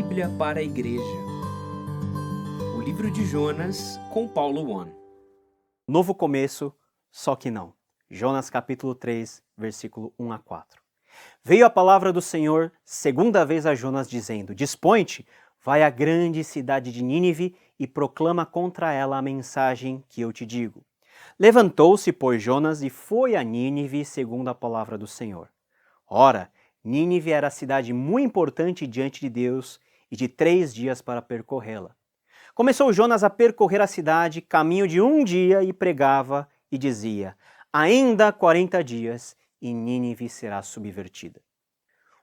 Bíblia para a Igreja. O livro de Jonas, com Paulo One. Novo começo, só que não. Jonas capítulo 3, versículo 1 a 4. Veio a palavra do Senhor segunda vez a Jonas, dizendo: Dispõe-te, vai à grande cidade de Nínive e proclama contra ela a mensagem que eu te digo. Levantou-se, pois, Jonas e foi a Nínive segundo a palavra do Senhor. Ora, Nínive era cidade muito importante diante de Deus e de 3 dias para percorrê-la. Começou Jonas a percorrer a cidade, caminho de 1 dia, e pregava e dizia: Ainda 40 dias e Nínive será subvertida.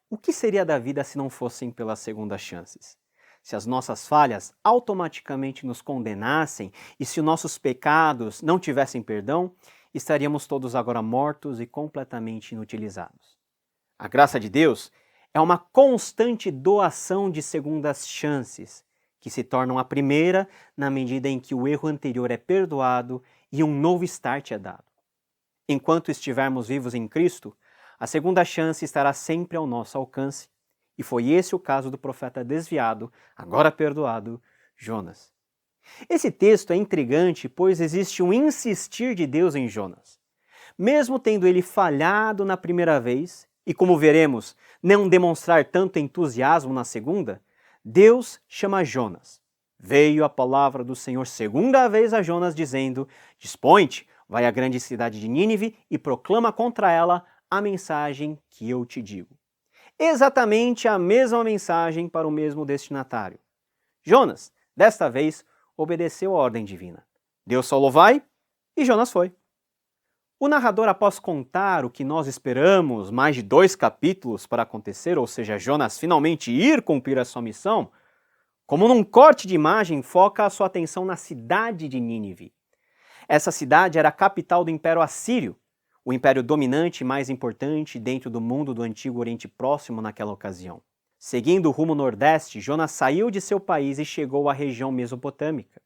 O que seria da vida se não fossem pelas segundas chances? Se as nossas falhas automaticamente nos condenassem e se os nossos pecados não tivessem perdão, estaríamos todos agora mortos e completamente inutilizados. A graça de Deus é uma constante doação de segundas chances, que se tornam a primeira na medida em que o erro anterior é perdoado e um novo start é dado. Enquanto estivermos vivos em Cristo, a segunda chance estará sempre ao nosso alcance, e foi esse o caso do profeta desviado, agora perdoado, Jonas. Esse texto é intrigante, pois existe um insistir de Deus em Jonas. Mesmo tendo ele falhado na primeira vez, e como veremos, não demonstrar tanto entusiasmo na segunda, Deus chama Jonas. Veio a palavra do Senhor segunda vez a Jonas, dizendo: Dispõe-te, vai à grande cidade de Nínive e proclama contra ela a mensagem que eu te digo. Exatamente a mesma mensagem para o mesmo destinatário. Jonas, desta vez, obedeceu a ordem divina. Deus falou: vai, e Jonas foi. O narrador, após contar o que nós esperamos, mais de 2 capítulos para acontecer, ou seja, Jonas finalmente ir cumprir a sua missão, como num corte de imagem, foca a sua atenção na cidade de Nínive. Essa cidade era a capital do Império Assírio, o império dominante e mais importante dentro do mundo do Antigo Oriente Próximo naquela ocasião. Seguindo o rumo nordeste, Jonas saiu de seu país e chegou à região mesopotâmica.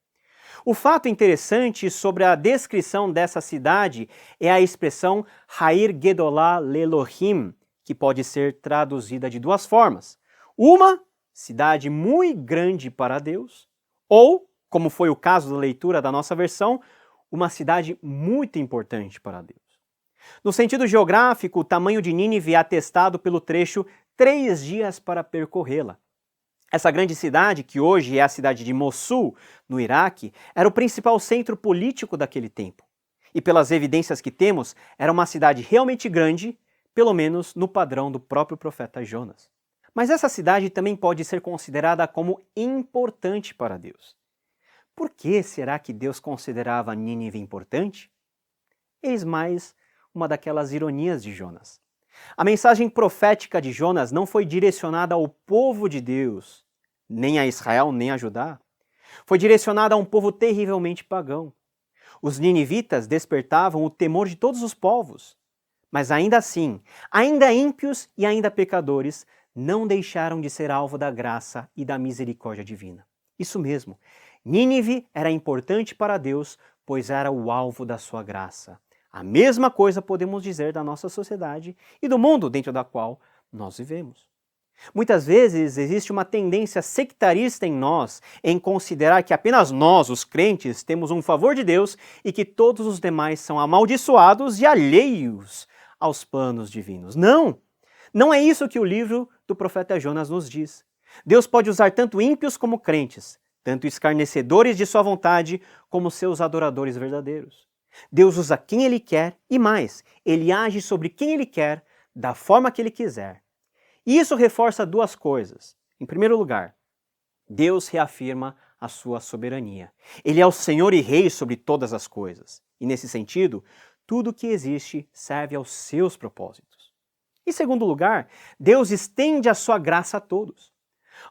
O fato interessante sobre a descrição dessa cidade é a expressão Ha'ir Gedolah Lelohim, que pode ser traduzida de 2 formas. Uma, cidade muito grande para Deus, ou, como foi o caso da leitura da nossa versão, uma cidade muito importante para Deus. No sentido geográfico, o tamanho de Nínive é atestado pelo trecho 3 dias para percorrê-la. Essa grande cidade, que hoje é a cidade de Mossul, no Iraque, era o principal centro político daquele tempo. E pelas evidências que temos, era uma cidade realmente grande, pelo menos no padrão do próprio profeta Jonas. Mas essa cidade também pode ser considerada como importante para Deus. Por que será que Deus considerava Nínive importante? Eis mais uma daquelas ironias de Jonas. A mensagem profética de Jonas não foi direcionada ao povo de Deus, nem a Israel, nem a Judá. Foi direcionada a um povo terrivelmente pagão. Os ninivitas despertavam o temor de todos os povos. Mas ainda assim, ainda ímpios e ainda pecadores, não deixaram de ser alvo da graça e da misericórdia divina. Isso mesmo, Nínive era importante para Deus, pois era o alvo da sua graça. A mesma coisa podemos dizer da nossa sociedade e do mundo dentro da qual nós vivemos. Muitas vezes existe uma tendência sectarista em nós em considerar que apenas nós, os crentes, temos um favor de Deus e que todos os demais são amaldiçoados e alheios aos planos divinos. Não! Não é isso que o livro do profeta Jonas nos diz. Deus pode usar tanto ímpios como crentes, tanto escarnecedores de sua vontade como seus adoradores verdadeiros. Deus usa quem Ele quer e mais, Ele age sobre quem Ele quer, da forma que Ele quiser. E isso reforça 2 coisas. Em primeiro lugar, Deus reafirma a sua soberania. Ele é o Senhor e Rei sobre todas as coisas. E nesse sentido, tudo que existe serve aos seus propósitos. Em segundo lugar, Deus estende a sua graça a todos.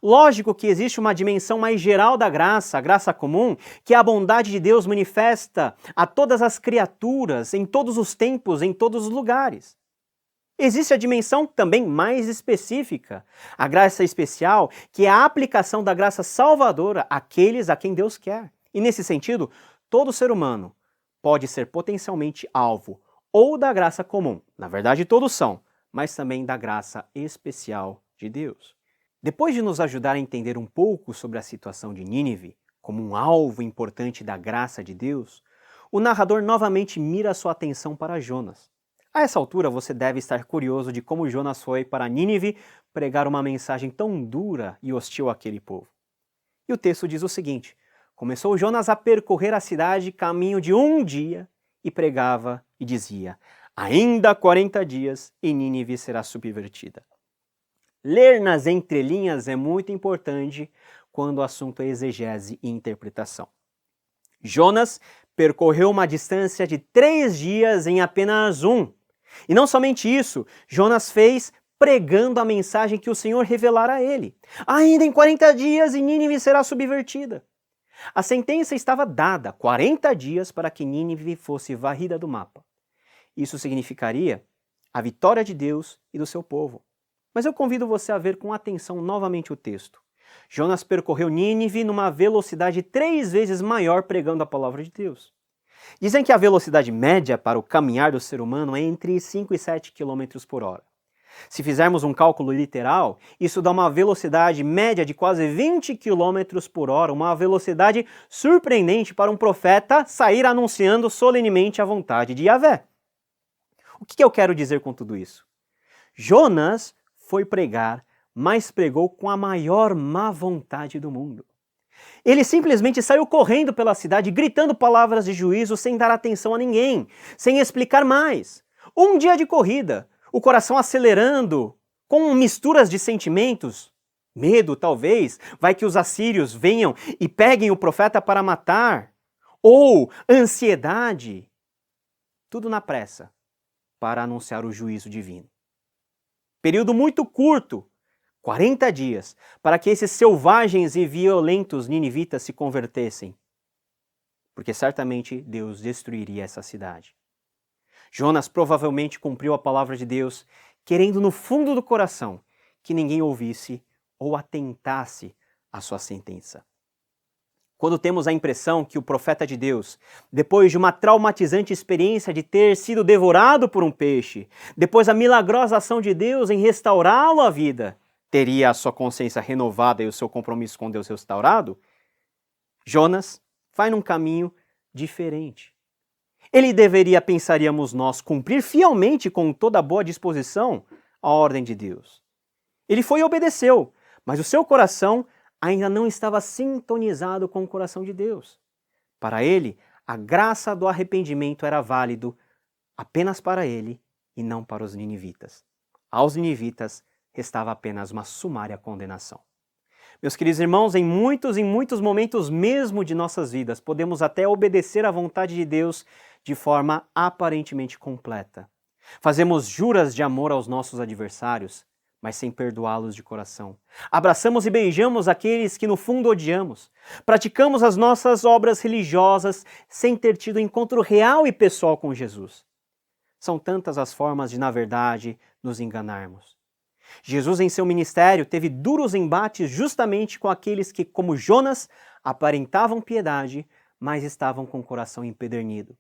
Lógico que existe uma dimensão mais geral da graça, a graça comum, que a bondade de Deus manifesta a todas as criaturas, em todos os tempos, em todos os lugares. Existe a dimensão também mais específica, a graça especial, que é a aplicação da graça salvadora àqueles a quem Deus quer. E nesse sentido, todo ser humano pode ser potencialmente alvo ou da graça comum, na verdade todos são, mas também da graça especial de Deus. Depois de nos ajudar a entender um pouco sobre a situação de Nínive, como um alvo importante da graça de Deus, o narrador novamente mira sua atenção para Jonas. A essa altura você deve estar curioso de como Jonas foi para Nínive pregar uma mensagem tão dura e hostil àquele povo. E o texto diz o seguinte: começou Jonas a percorrer a cidade caminho de um dia e pregava e dizia: ainda 40 dias e Nínive será subvertida. Ler nas entrelinhas é muito importante quando o assunto é exegese e interpretação. Jonas percorreu uma distância de 3 dias em apenas um. E não somente isso, Jonas fez pregando a mensagem que o Senhor revelara a ele. Ainda em 40 dias e Nínive será subvertida. A sentença estava dada, 40 dias para que Nínive fosse varrida do mapa. Isso significaria a vitória de Deus e do seu povo. Mas eu convido você a ver com atenção novamente o texto. Jonas percorreu Nínive numa velocidade 3 vezes maior pregando a palavra de Deus. Dizem que a velocidade média para o caminhar do ser humano é entre 5 e 7 km por hora. Se fizermos um cálculo literal, isso dá uma velocidade média de quase 20 km por hora, uma velocidade surpreendente para um profeta sair anunciando solenemente a vontade de Yahvé. O que eu quero dizer com tudo isso? Jonas foi pregar, mas pregou com a maior má vontade do mundo. Ele simplesmente saiu correndo pela cidade, gritando palavras de juízo sem dar atenção a ninguém, sem explicar mais. Um dia de corrida, o coração acelerando, com misturas de sentimentos. Medo, talvez, vai que os assírios venham e peguem o profeta para matar. Ou ansiedade. Tudo na pressa, para anunciar o juízo divino. Período muito curto, 40 dias, para que esses selvagens e violentos ninivitas se convertessem. Porque certamente Deus destruiria essa cidade. Jonas provavelmente cumpriu a palavra de Deus, querendo no fundo do coração que ninguém ouvisse ou atentasse à sua sentença. Quando temos a impressão que o profeta de Deus, depois de uma traumatizante experiência de ter sido devorado por um peixe, depois da milagrosa ação de Deus em restaurá-lo à vida, teria a sua consciência renovada e o seu compromisso com Deus restaurado, Jonas vai num caminho diferente. Ele deveria, pensaríamos nós, cumprir fielmente com toda boa disposição a ordem de Deus. Ele foi e obedeceu, mas o seu coração ainda não estava sintonizado com o coração de Deus. Para ele, a graça do arrependimento era válido apenas para ele e não para os ninivitas. Aos ninivitas restava apenas uma sumária condenação. Meus queridos irmãos, em muitos momentos mesmo de nossas vidas, podemos até obedecer à vontade de Deus de forma aparentemente completa. Fazemos juras de amor aos nossos adversários, mas sem perdoá-los de coração. Abraçamos e beijamos aqueles que no fundo odiamos. Praticamos as nossas obras religiosas sem ter tido encontro real e pessoal com Jesus. São tantas as formas de, na verdade, nos enganarmos. Jesus, em seu ministério, teve duros embates justamente com aqueles que, como Jonas, aparentavam piedade, mas estavam com o coração empedernido.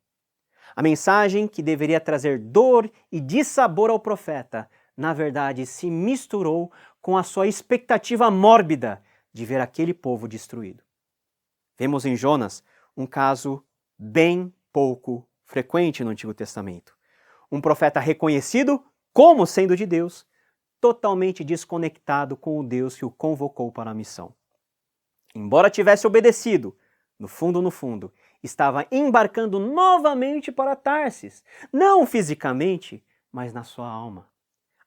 A mensagem que deveria trazer dor e dissabor ao profeta, na verdade, se misturou com a sua expectativa mórbida de ver aquele povo destruído. Vemos em Jonas um caso bem pouco frequente no Antigo Testamento. Um profeta reconhecido como sendo de Deus, totalmente desconectado com o Deus que o convocou para a missão. Embora tivesse obedecido, no fundo, estava embarcando novamente para Tarsis, não fisicamente, mas na sua alma.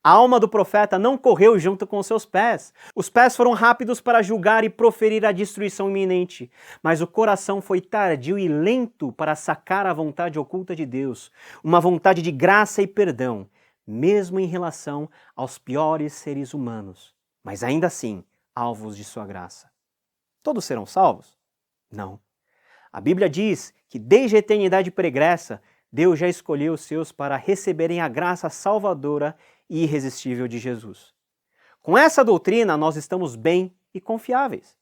A alma do profeta não correu junto com seus pés. Os pés foram rápidos para julgar e proferir a destruição iminente, mas o coração foi tardio e lento para sacar a vontade oculta de Deus, uma vontade de graça e perdão, mesmo em relação aos piores seres humanos, mas ainda assim, alvos de sua graça. Todos serão salvos? Não. A Bíblia diz que desde a eternidade pregressa, Deus já escolheu os seus para receberem a graça salvadora e irresistível de Jesus. Com essa doutrina, nós estamos bem e confiáveis.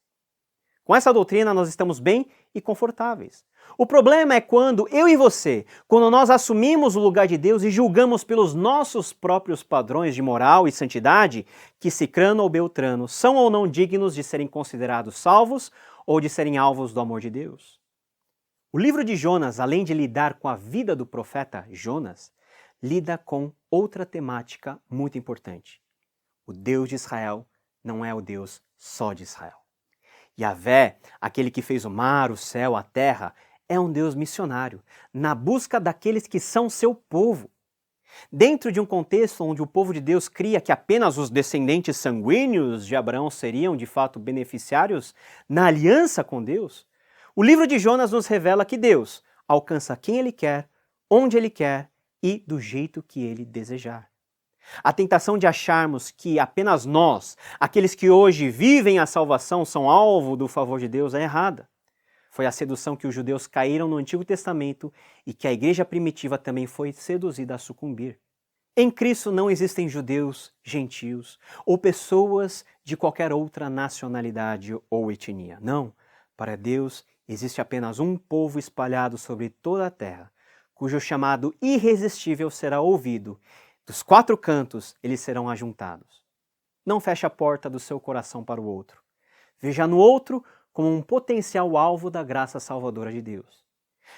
Com essa doutrina nós estamos bem e confortáveis. O problema é quando eu e você, quando nós assumimos o lugar de Deus e julgamos pelos nossos próprios padrões de moral e santidade que Cicrano ou Beltrano são ou não dignos de serem considerados salvos ou de serem alvos do amor de Deus. O livro de Jonas, além de lidar com a vida do profeta Jonas, lida com outra temática muito importante. O Deus de Israel não é o Deus só de Israel. Yahvé, aquele que fez o mar, o céu, a terra, é um Deus missionário, na busca daqueles que são seu povo. Dentro de um contexto onde o povo de Deus cria que apenas os descendentes sanguíneos de Abraão seriam de fato beneficiários na aliança com Deus, o livro de Jonas nos revela que Deus alcança quem Ele quer, onde Ele quer e do jeito que Ele desejar. A tentação de acharmos que apenas nós, aqueles que hoje vivem a salvação, são alvo do favor de Deus é errada. Foi a sedução que os judeus caíram no Antigo Testamento e que a igreja primitiva também foi seduzida a sucumbir. Em Cristo não existem judeus, gentios ou pessoas de qualquer outra nacionalidade ou etnia. Não, para Deus existe apenas um povo espalhado sobre toda a terra, cujo chamado irresistível será ouvido. Dos 4 cantos eles serão ajuntados. Não feche a porta do seu coração para o outro. Veja no outro como um potencial alvo da graça salvadora de Deus.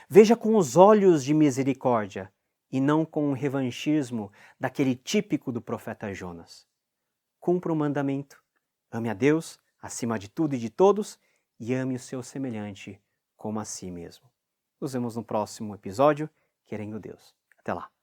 Veja com os olhos de misericórdia e não com o revanchismo daquele típico do profeta Jonas. Cumpra o mandamento. Ame a Deus acima de tudo e de todos e ame o seu semelhante como a si mesmo. Nos vemos no próximo episódio, querendo Deus. Até lá.